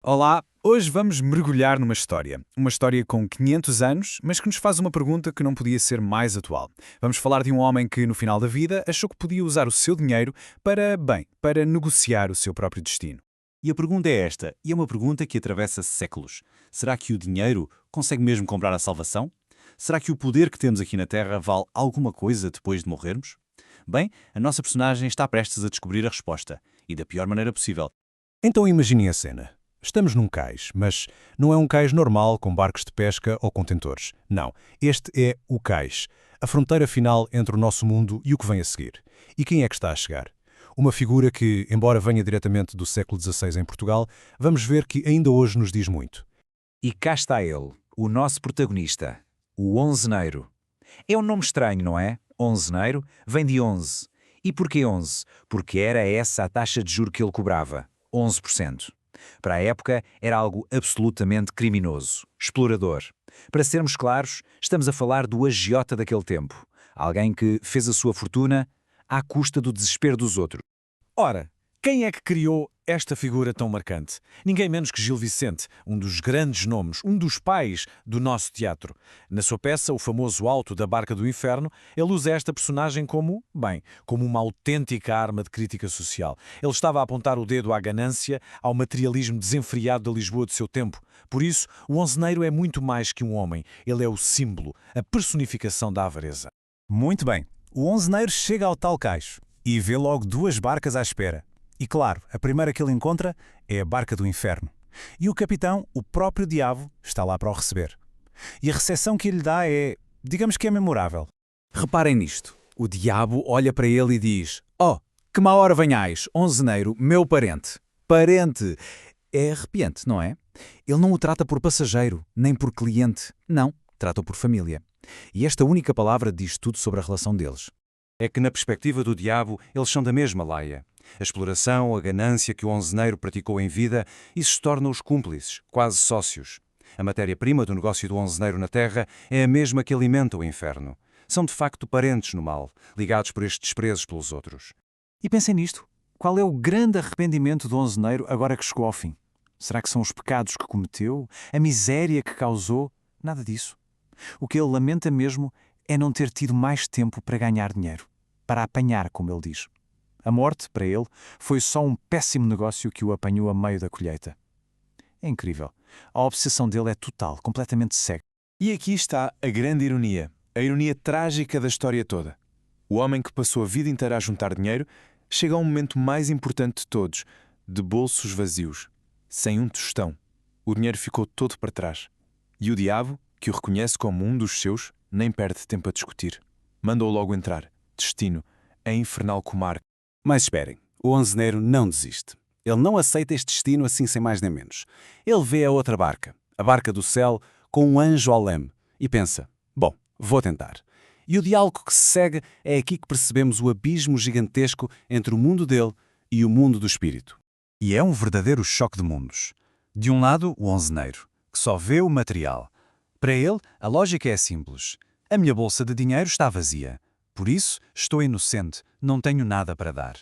Olá, hoje vamos mergulhar numa história. Uma história com 500 anos, mas que nos faz uma pergunta que não podia ser mais atual. Vamos falar de um homem que, no final da vida, achou que podia usar o seu dinheiro para negociar o seu próprio destino. E a pergunta é esta, e é uma pergunta que atravessa séculos. Será que o dinheiro consegue mesmo comprar a salvação? Será que o poder que temos aqui na Terra vale alguma coisa depois de morrermos? Bem, a nossa personagem está prestes a descobrir a resposta, e da pior maneira possível. Então imaginem a cena. Estamos num cais, mas não é um cais normal com barcos de pesca ou contentores. Não, este é o cais, a fronteira final entre o nosso mundo e o que vem a seguir. E quem é que está a chegar? Uma figura que, embora venha diretamente do século XVI em Portugal, vamos ver que ainda hoje nos diz muito. E cá está ele, o nosso protagonista, o onzeneiro. É um nome estranho, não é? Onzeneiro vem de 11. E porquê 11? Porque era essa a taxa de juro que ele cobrava, 11%. Para a época, era algo absolutamente criminoso, explorador. Para sermos claros, estamos a falar do agiota daquele tempo. Alguém que fez a sua fortuna à custa do desespero dos outros. Ora, quem é que criou esta figura tão marcante? Ninguém menos que Gil Vicente, um dos grandes nomes, um dos pais do nosso teatro. Na sua peça, o famoso Alto da Barca do Inferno, ele usa esta personagem como uma autêntica arma de crítica social. Ele estava a apontar o dedo à ganância, ao materialismo desenfreado da Lisboa do seu tempo. Por isso, o onzeneiro é muito mais que um homem. Ele é o símbolo, a personificação da avareza. Muito bem, o onzeneiro chega ao tal cais e vê logo duas barcas à espera. E claro, a primeira que ele encontra é a barca do inferno. E o capitão, o próprio diabo, está lá para o receber. E a recepção que ele dá digamos que é memorável. Reparem nisto. O diabo olha para ele e diz: "Oh, que má hora venhais, onzeneiro, meu parente." Parente! É arrepiante, não é? Ele não o trata por passageiro, nem por cliente. Não, trata-o por família. E esta única palavra diz tudo sobre a relação deles. É que, na perspectiva do diabo, eles são da mesma laia. A exploração, a ganância que o onzeneiro praticou em vida, isso se torna os cúmplices, quase sócios. A matéria-prima do negócio do onzeneiro na Terra é a mesma que alimenta o inferno. São de facto parentes no mal, ligados por estes desprezos pelos outros. E pensem nisto. Qual é o grande arrependimento do onzeneiro agora que chegou ao fim? Será que são os pecados que cometeu? A miséria que causou? Nada disso. O que ele lamenta mesmo é não ter tido mais tempo para ganhar dinheiro. Para apanhar, como ele diz. A morte, para ele, foi só um péssimo negócio que o apanhou a meio da colheita. É incrível. A obsessão dele é total, completamente cega. E aqui está a grande ironia, a ironia trágica da história toda. O homem que passou a vida inteira a juntar dinheiro chega ao momento mais importante de todos, de bolsos vazios, sem um tostão. O dinheiro ficou todo para trás. E o diabo, que o reconhece como um dos seus, nem perde tempo a discutir. Manda-o logo entrar. Destino, a infernal comarca. Mas esperem, o onzeneiro não desiste. Ele não aceita este destino assim sem mais nem menos. Ele vê a outra barca, a barca do céu, com um anjo ao leme, e pensa, bom, vou tentar. E o diálogo que se segue é aqui que percebemos o abismo gigantesco entre o mundo dele e o mundo do espírito. E é um verdadeiro choque de mundos. De um lado, o onzeneiro, que só vê o material. Para ele, a lógica é simples. A minha bolsa de dinheiro está vazia. Por isso, estou inocente, não tenho nada para dar.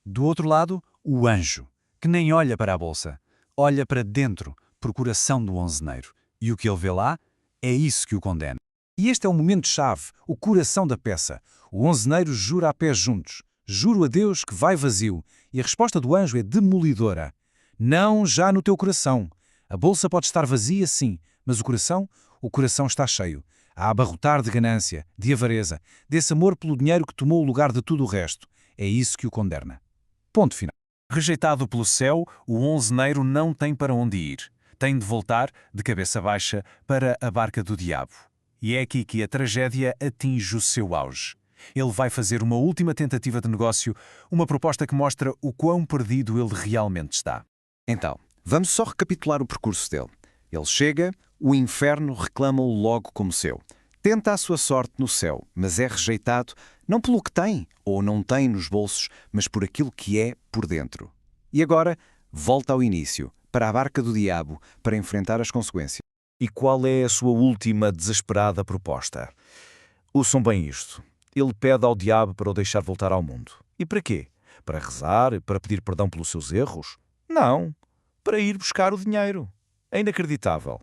Do outro lado, o anjo, que nem olha para a bolsa. Olha para dentro, para o coração do onzeneiro. E o que ele vê lá, é isso que o condena. E este é o momento-chave, o coração da peça. O onzeneiro jura a pés juntos. Juro a Deus que vai vazio. E a resposta do anjo é demolidora. Não já no teu coração. A bolsa pode estar vazia, sim, mas o coração está cheio. A abarrotar de ganância, de avareza, desse amor pelo dinheiro que tomou o lugar de tudo o resto. É isso que o condena. Ponto final. Rejeitado pelo céu, o onzeneiro não tem para onde ir. Tem de voltar, de cabeça baixa, para a barca do diabo. E é aqui que a tragédia atinge o seu auge. Ele vai fazer uma última tentativa de negócio, uma proposta que mostra o quão perdido ele realmente está. Então, vamos só recapitular o percurso dele. Ele chega, o inferno reclama-o logo como seu. Tenta a sua sorte no céu, mas é rejeitado não pelo que tem ou não tem nos bolsos, mas por aquilo que é por dentro. E agora, volta ao início, para a barca do diabo, para enfrentar as consequências. E qual é a sua última desesperada proposta? Ouçam bem isto. Ele pede ao diabo para o deixar voltar ao mundo. E para quê? Para rezar? Para pedir perdão pelos seus erros? Não. para ir buscar o dinheiro. É inacreditável.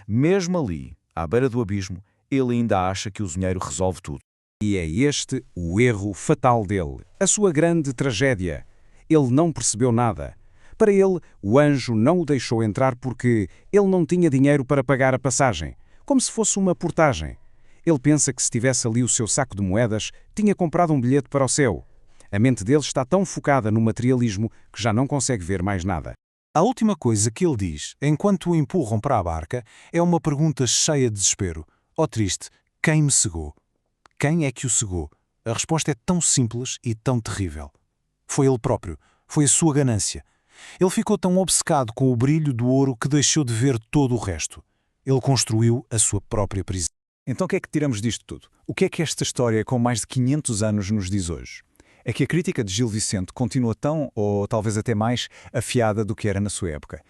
Mesmo ali, à beira do abismo, ele ainda acha que o dinheiro resolve tudo. E é este o erro fatal dele, a sua grande tragédia. Ele não percebeu nada. Para ele, o anjo não o deixou entrar porque ele não tinha dinheiro para pagar a passagem, como se fosse uma portagem. Ele pensa que se tivesse ali o seu saco de moedas, tinha comprado um bilhete para o céu. A mente dele está tão focada no materialismo que já não consegue ver mais nada. A última coisa que ele diz, enquanto o empurram para a barca, é uma pergunta cheia de desespero. Oh triste, quem me cegou? Quem é que o cegou? A resposta é tão simples e tão terrível. Foi ele próprio. Foi a sua ganância. Ele ficou tão obcecado com o brilho do ouro que deixou de ver todo o resto. Ele construiu a sua própria prisão. Então o que é que tiramos disto tudo? O que é que esta história com mais de 500 anos nos diz hoje? É que a crítica de Gil Vicente continua tão, ou talvez até mais, afiada do que era na sua época.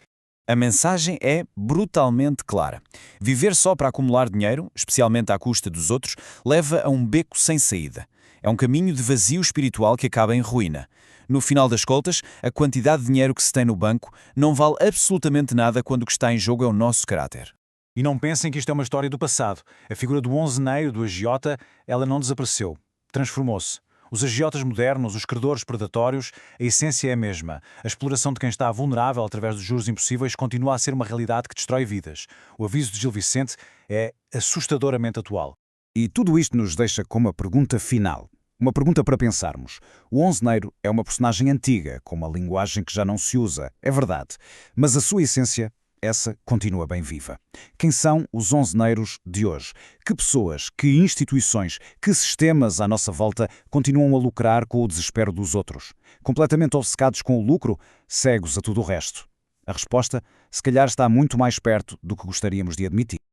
A mensagem é brutalmente clara. Viver só para acumular dinheiro, especialmente à custa dos outros, leva a um beco sem saída. É um caminho de vazio espiritual que acaba em ruína. No final das contas, a quantidade de dinheiro que se tem no banco não vale absolutamente nada quando o que está em jogo é o nosso caráter. E não pensem que isto é uma história do passado. A figura do onzeneiro, do agiota, ela não desapareceu. Transformou-se. Os agiotas modernos, os credores predatórios, a essência é a mesma. A exploração de quem está vulnerável através dos juros impossíveis continua a ser uma realidade que destrói vidas. O aviso de Gil Vicente é assustadoramente atual. E tudo isto nos deixa com uma pergunta final. Uma pergunta para pensarmos. O onzeneiro é uma personagem antiga, com uma linguagem que já não se usa, é verdade. Mas a sua essência, essa continua bem viva. Quem são os onzeneiros de hoje? Que pessoas, que instituições, que sistemas à nossa volta continuam a lucrar com o desespero dos outros? Completamente obcecados com o lucro, cegos a tudo o resto? A resposta, se calhar, está muito mais perto do que gostaríamos de admitir.